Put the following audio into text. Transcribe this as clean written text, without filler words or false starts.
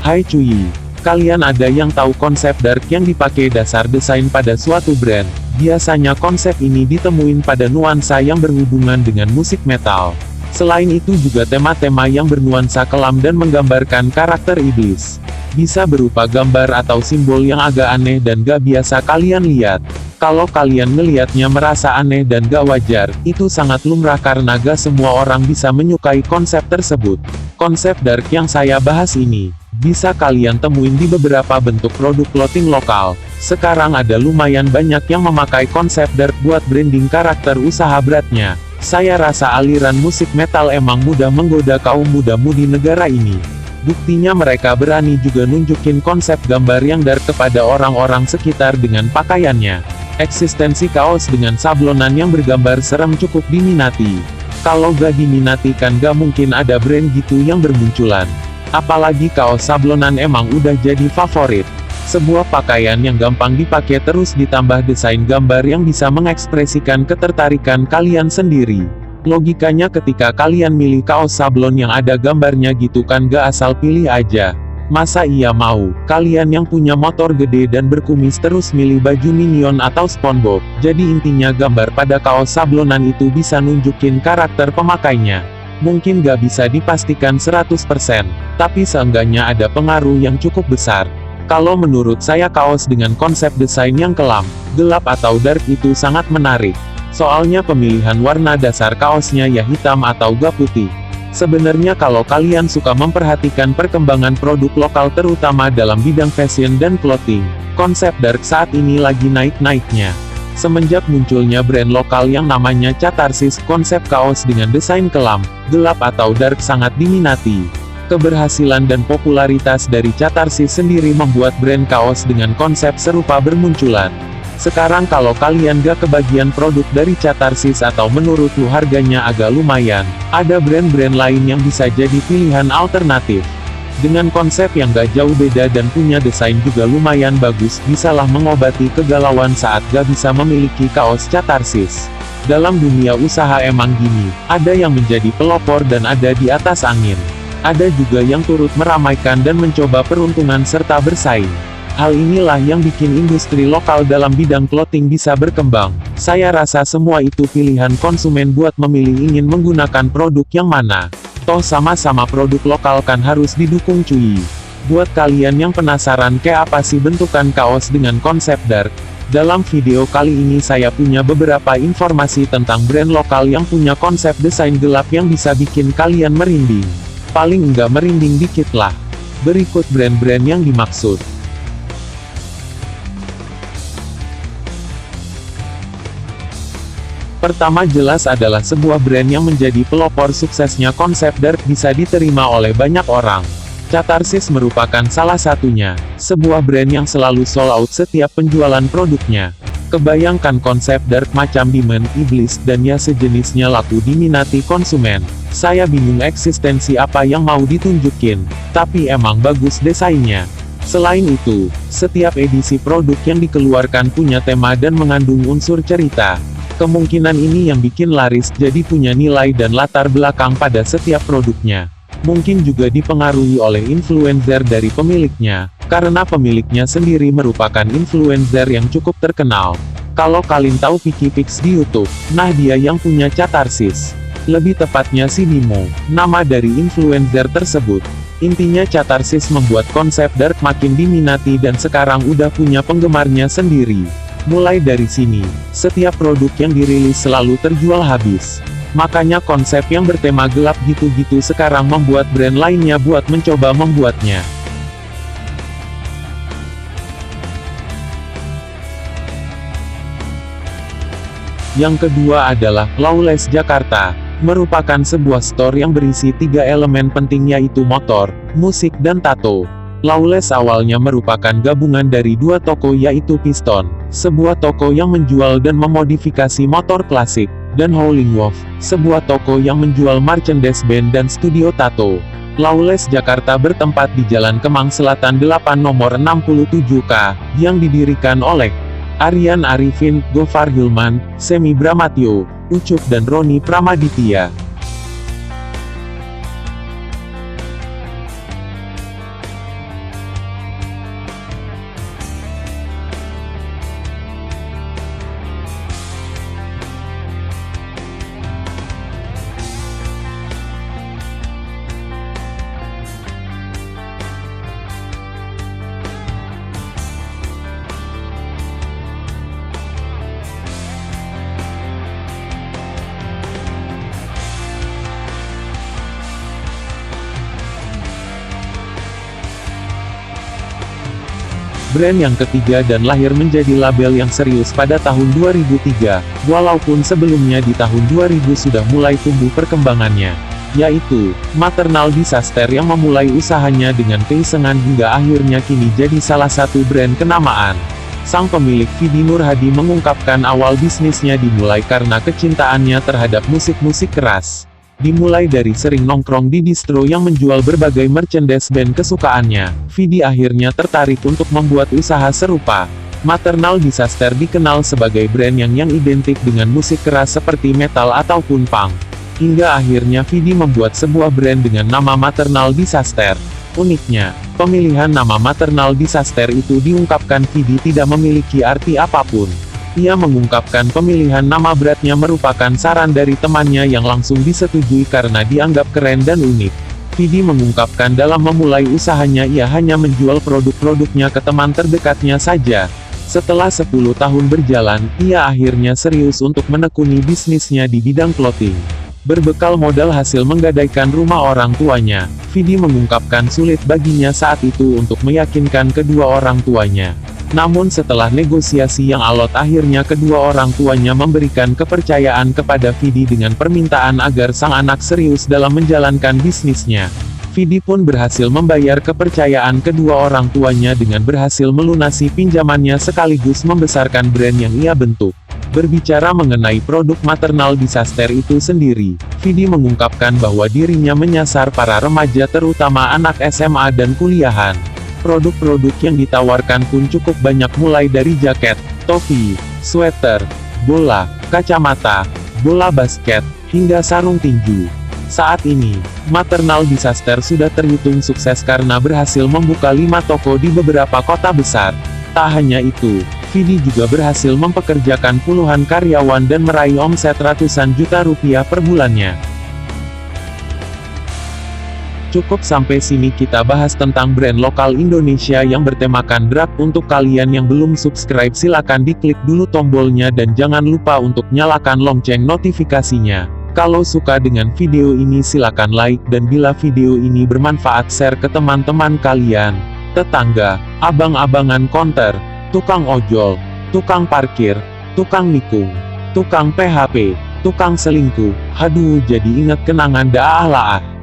Hai cuy, kalian ada yang tahu konsep dark yang dipakai dasar desain pada suatu brand? Biasanya konsep ini ditemuin pada nuansa yang berhubungan dengan musik metal. Selain itu juga tema-tema yang bernuansa kelam dan menggambarkan karakter iblis. Bisa berupa gambar atau simbol yang agak aneh dan gak biasa kalian lihat. Kalau kalian ngelihatnya merasa aneh dan gak wajar, itu sangat lumrah karena gak semua orang bisa menyukai konsep tersebut. Konsep dark yang saya bahas ini bisa kalian temuin di beberapa bentuk produk clothing lokal. Sekarang ada lumayan banyak yang memakai konsep dark buat branding karakter usaha beratnya. Saya rasa aliran musik metal emang mudah menggoda kaum muda-mudi negara ini. Buktinya mereka berani juga nunjukin konsep gambar yang dark kepada orang-orang sekitar dengan pakaiannya. Eksistensi kaos dengan sablonan yang bergambar serem cukup diminati. Kalau gak diminati kan gak mungkin ada brand gitu yang bermunculan. Apalagi kaos sablonan emang udah jadi favorit. Sebuah pakaian yang gampang dipakai terus ditambah desain gambar yang bisa mengekspresikan ketertarikan kalian sendiri. Logikanya ketika kalian milih kaos sablon yang ada gambarnya gitu kan gak asal pilih aja. Masa iya mau, kalian yang punya motor gede dan berkumis terus milih baju Minion atau SpongeBob? Jadi intinya gambar pada kaos sablonan itu bisa nunjukin karakter pemakainya. Mungkin gak bisa dipastikan 100%, tapi seenggaknya ada pengaruh yang cukup besar. Kalau menurut saya kaos dengan konsep desain yang kelam, gelap atau dark itu sangat menarik. Soalnya pemilihan warna dasar kaosnya ya hitam atau gak putih. Sebenarnya kalau kalian suka memperhatikan perkembangan produk lokal terutama dalam bidang fashion dan clothing, konsep dark saat ini lagi naik-naiknya. Semenjak munculnya brand lokal yang namanya Catharsis, konsep kaos dengan desain kelam, gelap atau dark sangat diminati. Keberhasilan dan popularitas dari Catharsis sendiri membuat brand kaos dengan konsep serupa bermunculan. Sekarang kalau kalian gak kebagian produk dari Catharsis atau menurut lu harganya agak lumayan, ada brand-brand lain yang bisa jadi pilihan alternatif. Dengan konsep yang gak jauh beda dan punya desain juga lumayan bagus, bisalah mengobati kegalauan saat gak bisa memiliki kaos Catharsis. Dalam dunia usaha emang gini, ada yang menjadi pelopor dan ada di atas angin. Ada juga yang turut meramaikan dan mencoba peruntungan serta bersaing. Hal inilah yang bikin industri lokal dalam bidang clothing bisa berkembang. Saya rasa semua itu pilihan konsumen buat memilih ingin menggunakan produk yang mana. Toh sama-sama produk lokal kan harus didukung cuy. Buat kalian yang penasaran kayak apa sih bentukan kaos dengan konsep dark, dalam video kali ini saya punya beberapa informasi tentang brand lokal yang punya konsep desain gelap yang bisa bikin kalian merinding. Paling enggak merinding dikit lah. Berikut brand-brand yang dimaksud. Pertama jelas adalah sebuah brand yang menjadi pelopor suksesnya konsep dark bisa diterima oleh banyak orang. Catharsis merupakan salah satunya, sebuah brand yang selalu sold out setiap penjualan produknya. Kebayangkan konsep dark macam demon, iblis, dan ya sejenisnya laku diminati konsumen. Saya bingung eksistensi apa yang mau ditunjukin, tapi emang bagus desainnya. Selain itu, setiap edisi produk yang dikeluarkan punya tema dan mengandung unsur cerita. Kemungkinan ini yang bikin laris jadi punya nilai dan latar belakang pada setiap produknya. Mungkin juga dipengaruhi oleh influencer dari pemiliknya, karena pemiliknya sendiri merupakan influencer yang cukup terkenal. Kalau kalian tahu Vicky Pix di YouTube, nah dia yang punya Catharsis. Lebih tepatnya si Bimo, nama dari influencer tersebut. Intinya Catharsis membuat konsep dark makin diminati dan sekarang udah punya penggemarnya sendiri. Mulai dari sini, setiap produk yang dirilis selalu terjual habis. Makanya konsep yang bertema gelap gitu-gitu sekarang membuat brand lainnya buat mencoba membuatnya. Yang kedua adalah Lawless Jakarta. Merupakan sebuah store yang berisi 3 elemen penting yaitu motor, musik dan tato. Lawless awalnya merupakan gabungan dari 2 toko yaitu Piston, sebuah toko yang menjual dan memodifikasi motor klasik, dan Howling Wolf, sebuah toko yang menjual merchandise band dan studio tato. Lawless Jakarta bertempat di Jalan Kemang Selatan 8 nomor 67K, yang didirikan oleh Aryan Arifin, Gofar Hilman, Semi Bramatyo, Ucup dan Roni Pramaditya. Brand yang ketiga dan lahir menjadi label yang serius pada tahun 2003, walaupun sebelumnya di tahun 2000 sudah mulai tumbuh perkembangannya, yaitu Maternal Disaster yang memulai usahanya dengan keisengan hingga akhirnya kini jadi salah satu brand kenamaan. Sang pemilik Vidi Nurhadi mengungkapkan awal bisnisnya dimulai karena kecintaannya terhadap musik-musik keras. Dimulai dari sering nongkrong di distro yang menjual berbagai merchandise band kesukaannya, Vidi akhirnya tertarik untuk membuat usaha serupa. Maternal Disaster dikenal sebagai brand yang identik dengan musik keras seperti metal ataupun punk. Hingga akhirnya Vidi membuat sebuah brand dengan nama Maternal Disaster. Uniknya, pemilihan nama Maternal Disaster itu diungkapkan Vidi tidak memiliki arti apapun. Ia mengungkapkan pemilihan nama brandnya merupakan saran dari temannya yang langsung disetujui karena dianggap keren dan unik. Vidi mengungkapkan dalam memulai usahanya ia hanya menjual produk-produknya ke teman terdekatnya saja. Setelah 10 tahun berjalan, ia akhirnya serius untuk menekuni bisnisnya di bidang clothing. Berbekal modal hasil menggadaikan rumah orang tuanya, Vidi mengungkapkan sulit baginya saat itu untuk meyakinkan kedua orang tuanya. Namun setelah negosiasi yang alot akhirnya kedua orang tuanya memberikan kepercayaan kepada Vidi dengan permintaan agar sang anak serius dalam menjalankan bisnisnya. Vidi pun berhasil membayar kepercayaan kedua orang tuanya dengan berhasil melunasi pinjamannya sekaligus membesarkan brand yang ia bentuk. Berbicara mengenai produk Maternal Disaster itu sendiri, Vidi mengungkapkan bahwa dirinya menyasar para remaja terutama anak SMA dan kuliahan. Produk-produk yang ditawarkan pun cukup banyak mulai dari jaket, topi, sweater, bola, kacamata, bola basket, hingga sarung tinju. Saat ini, Maternal Disaster sudah terhitung sukses karena berhasil membuka 5 toko di beberapa kota besar. Tak hanya itu, Vidi juga berhasil mempekerjakan puluhan karyawan dan meraih omset ratusan juta rupiah per bulannya. Cukup sampai sini kita bahas tentang brand lokal Indonesia yang bertemakan drag. Untuk kalian yang belum subscribe silakan diklik dulu tombolnya dan jangan lupa untuk nyalakan lonceng notifikasinya. Kalau suka dengan video ini silakan like dan bila video ini bermanfaat share ke teman-teman kalian, tetangga, abang-abangan konter, tukang ojol, tukang parkir, tukang nikung, tukang PHP, tukang selingkuh. Haduh jadi ingat kenangan dah lah.